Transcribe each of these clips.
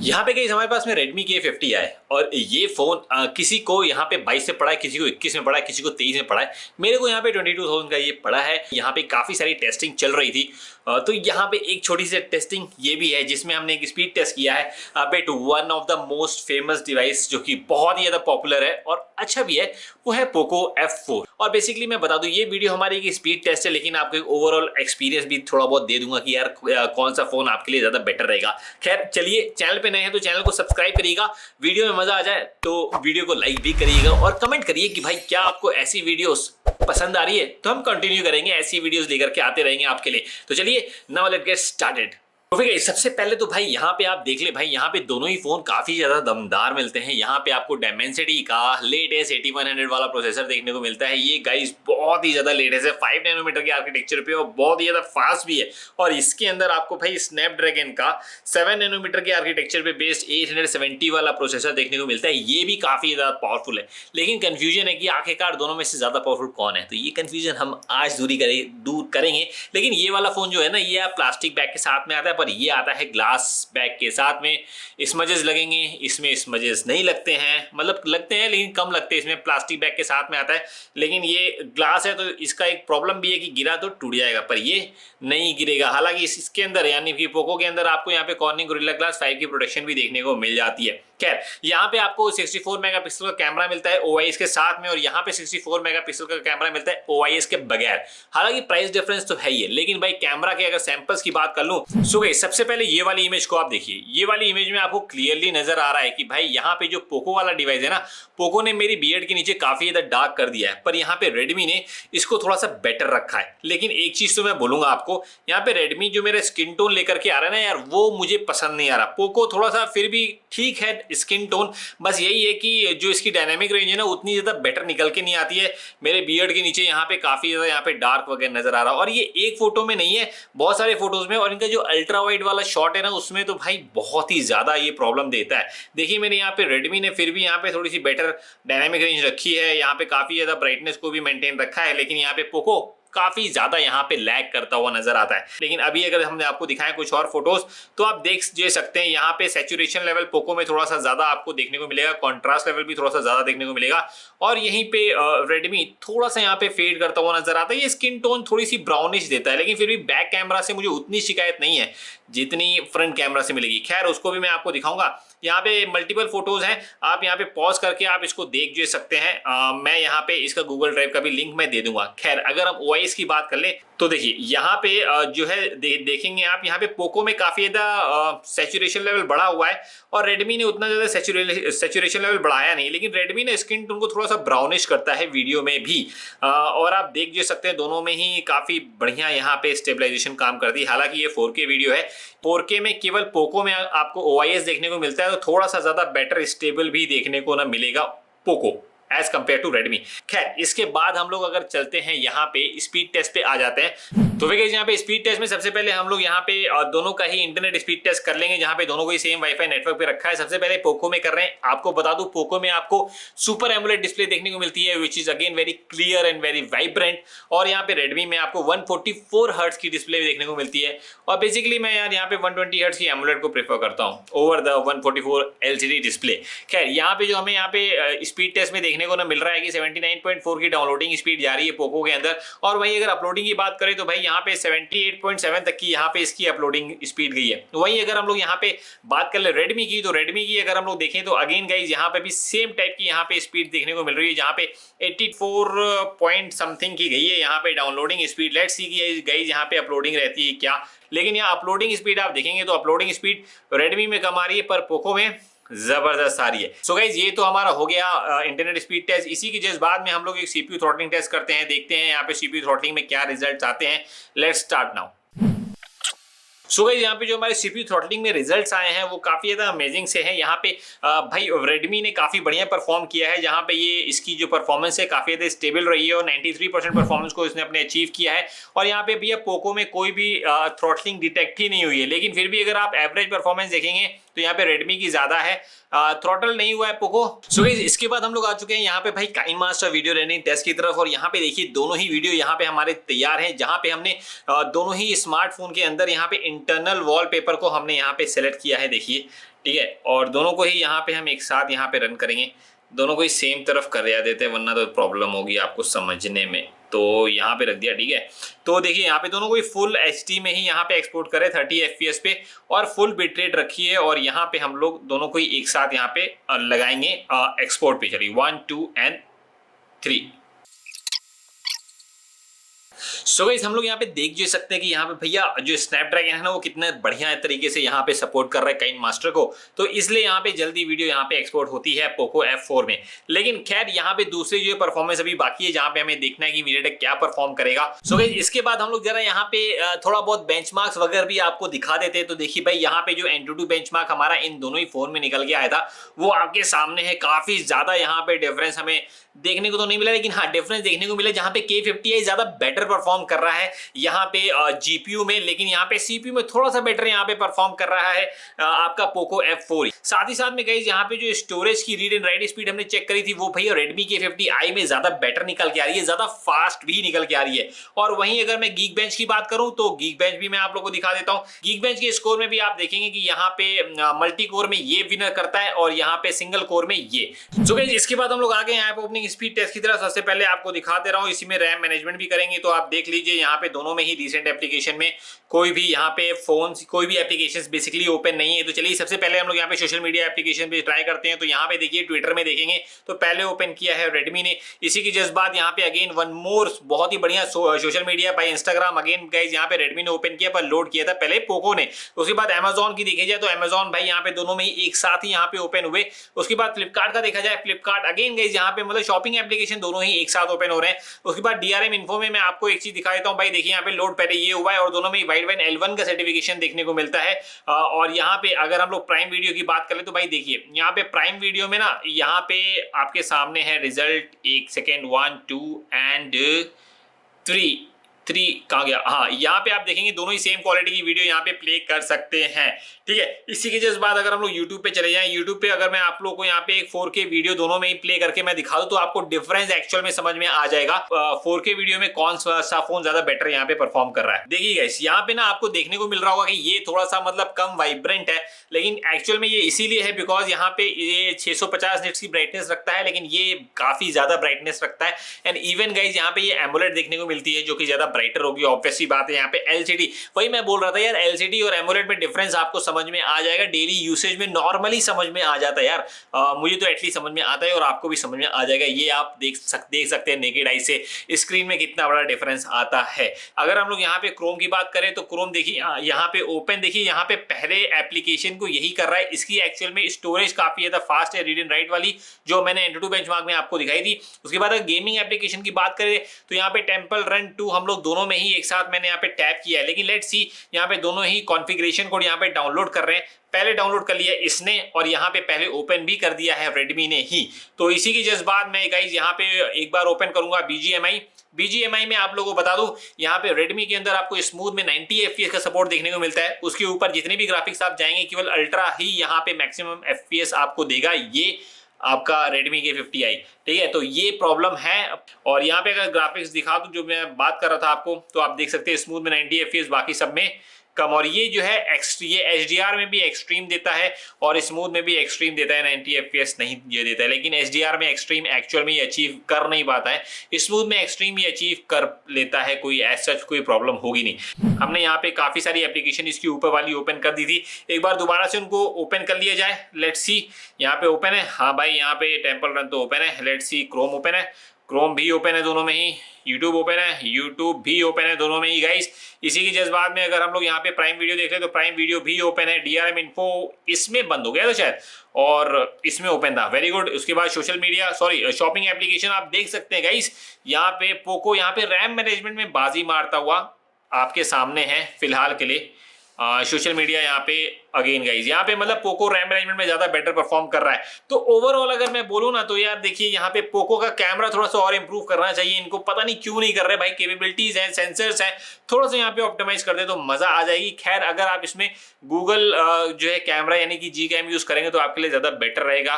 यहाँ पे गाइस हमारे पास में Redmi के A50 है और ये फोन किसी को यहाँ पे 22 में पड़ा है, किसी को 21 में पड़ा है, किसी को 23 में पड़ा है। मेरे को यहाँ पे 22,000 का ये पड़ा है। यहाँ पे काफी सारी टेस्टिंग चल रही थी, तो यहाँ पे एक छोटी सी टेस्टिंग ये भी है जिसमें हमने एक स्पीड टेस्ट किया है but one of the most famous device जो कि बहुत ही ज्यादा पॉपुलर है और अच्छा भी है, वो है पोको F4। और बेसिकली मैं बता दूं ये वीडियो हमारी एक स्पीड टेस्ट है, लेकिन आपको एक ओवरऑल एक्सपीरियंस भी थोड़ा बहुत दे दूंगा कि यार कौन सा फोन आपके लिए ज्यादा बेटर रहेगा। खैर चलिए, चैनल पे नए हैं तो चैनल को सब्सक्राइब करिएगा, वीडियो में मजा आ जाए तो वीडियो को लाइक भी करिएगा और कमेंट करिए कि भाई क्या आपको ऐसी वीडियोस पसंद आ रही है, तो हम कंटिन्यू करेंगे, ऐसी वीडियोस लेकर के आते रहेंगे आपके लिए। तो चलिए नाउ लेट्स गेट स्टार्टेड। तो फिर सबसे पहले तो भाई यहाँ पे आप देख ले, भाई यहाँ पे दोनों ही फोन काफी ज्यादा दमदार मिलते हैं। यहाँ पे आपको डायमेंसिटी का लेटेस्ट 8100 वाला प्रोसेसर देखने को मिलता है। ये गाइस बहुत ही ज्यादा लेटेस्ट है, 5 नैनोमीटर के आर्किटेक्चर पे और बहुत ही ज्यादा फास्ट भी है। और इसके अंदर आपको भाई स्नैपड्रैगन का 7 नैनोमीटर के आर्किटेक्चर पे बेस्ड 870 वाला प्रोसेसर देखने को मिलता है। ये भी काफी ज्यादा पावरफुल है, लेकिन कंफ्यूजन है कि आखिरकार दोनों में से ज्यादा पावरफुल कौन है। तो ये कंफ्यूजन हम आज दूर करेंगे। लेकिन ये वाला फोन जो है ना, ये आप प्लास्टिक बैग के साथ में आता है, पर ये आता है ग्लास बैग के साथ में। स्मजेस लगेंगे, इसमें स्मजेस नहीं लगते हैं, मतलब लगते हैं लेकिन कम लगते हैं। इसमें प्लास्टिक बैग के साथ में आता है, लेकिन ये ग्लास है तो इसका एक प्रॉब्लम भी है कि गिरा तो टूट जाएगा, पर ये नहीं गिरेगा। हालांकि इसके अंदर यानी कि पोको के अंदर आपको यहाँ पे कॉर्निंग गोरिल्ला ग्लास 5 की प्रोटेक्शन भी देखने को मिल जाती है। खैर यहाँ पे आपको 64 मेगापिक्सल का कैमरा मिलता है OIS के साथ में, और यहाँ पे 64 मेगापिक्सल का कैमरा मिलता है OIS के बगैर। हालांकि प्राइस डिफरेंस तो है ही है, लेकिन भाई कैमरा के अगर सैंपल्स की बात कर लूं, सो गाइस सबसे पहले ये वाली इमेज को आप देखिए। ये वाली इमेज में आपको क्लियरली नजर आ रहा है कि भाई यहाँ पे जो पोको वाला डिवाइस है ना, पोको ने मेरी बियर्ड के नीचे काफी ज्यादा डार्क कर दिया है, पर यहाँ पे रेडमी ने इसको थोड़ा सा बेटर रखा है। लेकिन एक चीज तो मैं बोलूंगा आपको, यहाँ पे रेडमी जो मेरा स्किन टोन लेकर के आ रहा है ना यार, वो मुझे पसंद नहीं आ रहा। पोको थोड़ा सा फिर भी ठीक है स्किन टोन, बस यही है कि जो इसकी डायनामिक रेंज है ना, उतनी ज्यादा बेटर निकल के नहीं आती है। मेरे बियर्ड के नीचे यहाँ पे काफी ज्यादा यहाँ पे डार्क वगैरह नजर आ रहा है, और ये एक फोटो में नहीं है, बहुत सारे फोटोज में। और इनका जो अल्ट्रा वाइड वाला शॉट है ना, उसमें तो भाई बहुत ही ज्यादा ये प्रॉब्लम देता है। देखिए मेरे यहाँ पे रेडमी ने फिर भी यहाँ पे थोड़ी सी बेटर डायनामिक रेंज रखी है, यहाँ पे काफी ज्यादा ब्राइटनेस को भी मेंटेन रखा है, लेकिन यहाँ पे पोको काफी ज्यादा यहाँ पे लैग करता हुआ नजर आता है। लेकिन अभी अगर हमने आपको दिखाएं कुछ और फोटोज, तो आप देख सकते हैं यहाँ पे सैचुरेशन लेवल पोको में थोड़ा सा ज्यादा आपको देखने को मिलेगा, कॉन्ट्रास्ट लेवल भी थोड़ा सा ज्यादा देखने को मिलेगा, और यहीं पे रेडमी थोड़ा सा यहाँ पे फेड करता हुआ नजर आता है। ये स्किन टोन थोड़ी सी ब्राउनिश देता है, लेकिन फिर भी बैक कैमरा से मुझे उतनी शिकायत नहीं है जितनी फ्रंट कैमरा से मिलेगी। खैर उसको भी मैं आपको दिखाऊंगा। यहाँ पे मल्टीपल फोटोज हैं, आप यहाँ पे पॉज करके आप इसको देख सकते हैं। मैं यहाँ पे इसका गूगल ड्राइव का भी लिंक मैं दे दूंगा। खैर अगर हम OIS की बात कर ले, तो देखिए यहाँ पे जो है देखेंगे आप, यहाँ पे पोको में काफी ज्यादा सैचुरेशन लेवल बढ़ा हुआ है, और रेडमी ने उतना ज्यादा सैचुरेशन लेवल बढ़ाया नहीं। लेकिन रेडमी ने स्किन टोन को थोड़ा सा ब्राउनिश करता है वीडियो में भी, और आप देख सकते हैं दोनों में ही काफी बढ़िया यहाँ पे स्टेबलाइजेशन काम करती है। हालांकि ये 4K वीडियो है, 4K में केवल पोको में आपको OIS देखने को मिलता है, तो थोड़ा सा ज्यादा बेटर स्टेबल भी देखने को ना मिलेगा Poco as compare to Redmi. खैर इसके बाद हम लोग अगर चलते हैं यहाँ पे स्पीड टेस्ट पे आ जाते हैं। तो फिर यहाँ पे स्पीड टेस्ट में सबसे पहले हम लोग यहाँ पे दोनों का ही इंटरनेट स्पीड टेस्ट कर लेंगे, जहाँ पे दोनों को ही सेम वाईफाई नेटवर्क पे रखा है। सबसे पहले पोको में कर रहे हैं। आपको बता दूं पोको में आपको सुपर एमोलेड डिस्प्ले देखने को मिलती है, which is again very clear and very vibrant. और यहाँ पे रेडमी में आपको 144 हर्ट्ज की डिस्प्ले देखने को मिलती है, और बेसिकली मैं यार यहाँ पे 120 हर्ट्ज की एमोलेड को प्रेफर करता हूँ ओवर द 144 LCD डिस्प्ले। खैर यहाँ पे जो हमें यहाँ पे स्पीड टेस्ट में देखने को ना मिल रहा है कि 79.4 की डाउनलोडिंग स्पीड जा रही है पोको के अंदर, और वहीं अगर अपलोडिंग की बात करें तो भाई यहाँ पे 78.7 तक की यहाँ पे इसकी अपलोडिंग स्पीड गई है। वहीं अगर हम लोग यहाँ पे बात कर ले रेडमी की, तो रेडमी की अगर हम लोग देखें तो अगेन गाइज यहाँ पे भी सेम टाइप की यहाँ पे स्पीड देखने को मिल रही है, जहाँ पे 84 पॉइंट समथिंग की गई है यहाँ पे डाउनलोडिंग स्पीड। लेट्स सी की गाइज यहाँ पे अपलोडिंग रहती है क्या, लेकिन यहाँ अपलोडिंग स्पीड आप देखेंगे तो अपलोडिंग स्पीड रेडमी में कम आ रही है, पर पोको में जबरदस्त आ रही है। सो गाइज ये तो हमारा हो गया इंटरनेट स्पीड टेस्ट। इसी की जस्ट बाद में हम लोग एक CPU थ्रॉटलिंग टेस्ट करते हैं, देखते हैं यहाँ पे CPU थ्रॉटलिंग में क्या रिजल्ट्स आते हैं। Let's start now. So guys यहाँ पे जो हमारे CPU थ्रॉटलिंग में रिजल्ट्स आए हैं वो काफी ज्यादा अमेजिंग से हैं। यहाँ पे भाई रेडमी ने काफी बढ़िया परफॉर्म किया है, जहाँ पे ये इसकी जो परफॉर्मेंस है काफी ज्यादा स्टेबल रही है, और 93% परफॉर्मेंस को इसने अपने अचीव किया है। और यहाँ पे भैया पोको में कोई भी थ्रॉटलिंग डिटेक्ट ही नहीं हुई है, लेकिन फिर भी अगर आप एवरेज परफॉर्मेंस देखेंगे तो यहाँ पे रेडमी की ज्यादा है, थ्रॉटल नहीं हुआ है पोको। सो गाइस इसके बाद हम लोग आ चुके हैं यहाँ पे भाई काइनमास्टर वीडियो रेंडरिंग टेस्ट की तरफ, और यहाँ पे देखिए दोनों ही वीडियो यहाँ पे हमारे तैयार हैं, जहाँ पे हमने दोनों ही स्मार्टफोन के अंदर यहाँ पे इंटरनल वॉलपेपर को हमने यहाँ पे सेलेक्ट किया है। देखिए ठीक है, और दोनों को ही यहाँ पे हम एक साथ यहाँ पे रन करेंगे, दोनों को ही सेम तरफ कर देते हैं, वरना तो प्रॉब्लम होगी आपको समझने में। तो यहाँ पे रख दिया, ठीक है। तो देखिए यहाँ पे दोनों को ही फुल एचडी में ही यहाँ पे एक्सपोर्ट करे 30 FPS पे, और फुल बिट रेट रखी है, और यहाँ पे हम लोग दोनों को ही एक साथ यहाँ पे लगाएंगे एक्सपोर्ट पे। चलिए 1 2 and 3। सो गाइस हम लोग यहाँ पे देख जो सकते हैं कि यहाँ पे भैया जो स्नैपड्रैगन है ना वो कितने बढ़िया तरीके से यहाँ पे सपोर्ट कर रहा है काइन मास्टर को, तो इसलिए यहाँ पे जल्दी वीडियो यहाँ पे एक्सपोर्ट होती है पोको F4 में। लेकिन खैर यहाँ पे दूसरी जो परफॉर्मेंस अभी बाकी है, जहाँ पे हमें देखना है कि मीडियाटेक क्या परफॉर्म करेगा। सो गाइस इसके बाद हम लोग जरा यहाँ पे थोड़ा बहुत बेंचमार्क्स वगैरह भी आपको दिखा देते हैं। तो देखिए भाई यहाँ पे जो Antutu बेंचमार्क हमारा इन दोनों ही फोन में निकल के आया था वो आपके सामने है। काफी ज्यादा यहाँ पे डिफरेंस हमें देखने को तो नहीं मिला, लेकिन हाँ डिफरेंस देखने को मिला जहाँ पे K50i ज्यादा बेटर परफॉर्म कर रहा है यहाँ पे जीपीयू में, लेकिन यहाँ पे सीपीयू में थोड़ा सा बेटर यहाँ पे परफॉर्म कर रहा है आपका पोको F4। साथ ही साथ में गाइस यहाँ पे जो स्टोरेज की रीड एंड राइट स्पीड हमने चेक करी थी वो भैया Redmi K50i में ज्यादा बेटर निकल के आ रही है, ज्यादा फास्ट भी निकल के आ रही है। और वहीं अगर मैं Geekbench की बात करूं तो Geekbench भी मैं आप लोगों को दिखा देता हूं। Geekbench के स्कोर में भी आप देखेंगे कि यहाँ पे मल्टी कोर में ये विनर करता है और यहाँ पे सिंगल कोर में ये। सो गाइस इसके बाद हम लोग आगे यहाँ पे ओपनिंग स्पीड टेस्ट की तरह सबसे पहले आपको दिखा दे रहा हूँ, इसी में रैम मैनेजमेंट भी करेंगे। तो आप देख लीजिए यहाँ पे दोनों में ही रिसेंट एप्लीकेशन में कोई भी यहाँ पे फोन कोई भी एप्लीकेशंस बेसिकली ओपन नहीं है। तो चलिए सबसे पहले हम लोग यहाँ पे सोशल मीडिया एप्लीकेशन पे ट्राई करते हैं। तो यहाँ पे देखिए ट्विटर में देखेंगे तो पहले ओपन किया है रेडमी ने। इसी की जस्ट बाद यहाँ पे अगेन वन मोर बहुत ही बढ़िया social media bye Instagram again guys यहाँ पे रेडमी ने ओपन किया, पर लोड किया था पहले पोको ने। उसके बाद अमेजॉन की देखी जाए तो अमेजॉन भाई यहाँ पे दोनों में ही एक साथ ही यहाँ पे ओपन हुए। उसके बाद फ्लिपकार्ट का देखा जाए, फ्लिपकार्ट अगेन गाइस यहाँ पे मतलब शॉपिंग एप्लीकेशन दोनों ही एक साथ ओपन हो रहे हैं। उसके बाद डीआरएम इन्फो में मैं आपको एक चीज दिखा देता हूँ भाई, देखिए यहाँ पे लोड पहले ये हुआ है और दोनों में वाइडवाइन L1 का सर्टिफिकेशन देखने को मिलता है। और यहाँ पे अगर हम लोग प्राइम वीडियो की बात करें तो भाई देखिए यहाँ पे प्राइम वीडियो में ना यहाँ पे आपके सामने है रिजल्ट, एक सेकेंड 1 2 and 3 कहाँ गया, हाँ यहाँ पे आप देखेंगे दोनों ही सेम क्वालिटी की वीडियो यहाँ पे प्ले कर सकते हैं। ठीक है, इसी के जस्ट बाद अगर हम लोग YouTube पे चले जाएं, YouTube पे अगर मैं आप लोगों को यहाँ पे एक 4K वीडियो दोनों में ही प्ले करके मैं दिखा दूं तो आपको डिफरेंस एक्चुअल में समझ में आ जाएगा 4K वीडियो में कौन सा फोन ज्यादा बेटर यहाँ पे परफॉर्म कर रहा है। देखिए गाइस यहाँ पे ना आपको देखने को मिल रहा होगा कि ये थोड़ा सा मतलब कम वाइब्रेंट है, लेकिन एक्चुअल में ये इसीलिए है बिकॉज यहाँ पे ये 650 निट्स की ब्राइटनेस रखता है, लेकिन ये काफी ज्यादा ब्राइटनेस रखता है। एंड इवन गाइस यहाँ पे ये एमोलेड देखने को मिलती है जो कि ज्यादा ब्राइटर होगी, ऑब्वियस सी बात है। यहाँ पे LCD, वही मैं बोल रहा था यार, LCD और एमोलेड में डिफरेंस आपको समझ में आ जाएगा, डेली यूसेज में नॉर्मली समझ में आ जाता है यार। मुझे तो एटलीस्ट समझ में आता है और आपको भी समझ में आ जाएगा। ये आप देख सकते हैं नेकेड आई से स्क्रीन में कितना बड़ा डिफरेंस आता है। अगर हम लोग यहाँ पे क्रोम की बात करें तो क्रोम देखिए यहाँ पे ओपन, देखिए यहाँ पे पहले एप्लीकेशन को यही कर रहा है। इसकी एक्चुअल में स्टोरेज काफी ज्यादा फास्ट है, रीड एंड राइट वाली जो मैंने Antutu बेंचमार्क में आपको दिखाई थी। उसके बाद अगर गेमिंग एप्लीकेशन की बात करें तो यहाँ पे टेम्पल रन 2 हम लोग दोनों में ही एक साथ मैंने यहाँ पे टैप किया है, लेकिन लेट्स सी यहाँ पे दोनों ही कॉन्फ़िगरेशन कोड यहाँ पे डाउनलोड कर रहे हैं। पहले डाउनलोड कर लिया इसने और यहाँ पे पहले ओपन भी कर दिया है रेडमी ने ही। तो इसी की जस्ट बाद मैं गाइस यहाँ पे एक बार ओपन करूंगा BGMI में आप लोगों को बता दूं यहाँ पे रेडमी के अंदर आपको स्मूथ में 90 FPS का सपोर्ट देखने को मिलता है। उसके ऊपर जितने भी ग्राफिक्स आप जाएंगे केवल अल्ट्रा ही यहाँ पे मैक्सिमम FPS आपको देगा ये आपका Redmi K50i। ठीक है, तो ये प्रॉब्लम है। और यहाँ पे अगर ग्राफिक्स दिखा दूं जो मैं बात कर रहा था आपको, तो आप देख सकते हैं स्मूथ में 90 FPS, बाकी सब में कम। और ये जो है ये HDR में भी एक्सट्रीम देता है और स्मूथ में भी एक्सट्रीम देता है, 90 FPS नहीं ये देता है। लेकिन HDR में एक्सट्रीम एक्चुअल में ये अचीव कर नहीं पाता है, स्मूथ में एक्सट्रीम ये अचीव कर लेता है। कोई ऐसा कोई प्रॉब्लम होगी नहीं। हमने यहाँ पे काफी सारी एप्लीकेशन इसकी ऊपर वाली ओपन कर दी थी, एक बार दोबारा से उनको ओपन कर लिया जाए। लेट्स सी यहाँ पे ओपन है, हाँ भाई यहाँ पे टेम्पल रन तो ओपन है। लेट्स सी क्रोम ओपन है, क्रोम भी ओपन है दोनों में ही। यूट्यूब ओपन है, यूट्यूब भी ओपन है दोनों में ही गाइस। इसी की जस्ट बाद में अगर हम लोग यहाँ पे प्राइम वीडियो देख रहे हैं तो प्राइम वीडियो भी ओपन है। DRM इन्फो इसमें बंद हो गया था शायद और इसमें ओपन था, वेरी गुड। उसके बाद सोशल मीडिया शॉपिंग एप्लीकेशन आप देख सकते हैं गाइस। यहाँ पे पोको यहाँ पे रैम मैनेजमेंट में बाजी मारता हुआ आपके सामने है फिलहाल के लिए। सोशल मीडिया यहाँ पे अगेन गाइज यहाँ पे मतलब पोको रैम मैनेजमेंट में ज्यादा बेटर परफॉर्म कर रहा है। तो ओवरऑल अगर मैं बोलूँ ना तो यार देखिए यहाँ पे पोको का कैमरा थोड़ा सा और इंप्रूव करना चाहिए इनको, पता नहीं क्यों नहीं कर रहे भाई। कैपेबिलिटीज हैं, सेंसर्स हैं, थोड़ा सा यहाँ पे ऑप्टिमाइज कर दे तो मजा आ जाएगी। खैर अगर आप इसमें गूगल जो है कैमरा यानी कि Gcam यूज करेंगे तो आपके लिए ज्यादा बेटर रहेगा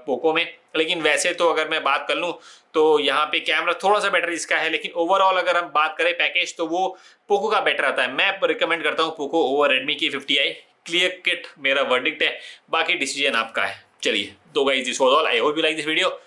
पोको में। लेकिन वैसे तो अगर मैं बात कर लूँ तो यहाँ पे कैमरा थोड़ा सा बेटर इसका है, लेकिन ओवरऑल अगर हम बात करें पैकेज तो वो पोको का बेटर आता है। मैं रिकमेंड करता हूँ Poco over Redmi K50i। Clear kit मेरा वर्डिक्ट है, बाकी डिसीजन आपका है। चलिए, तो guys this was all, I hope you like this video.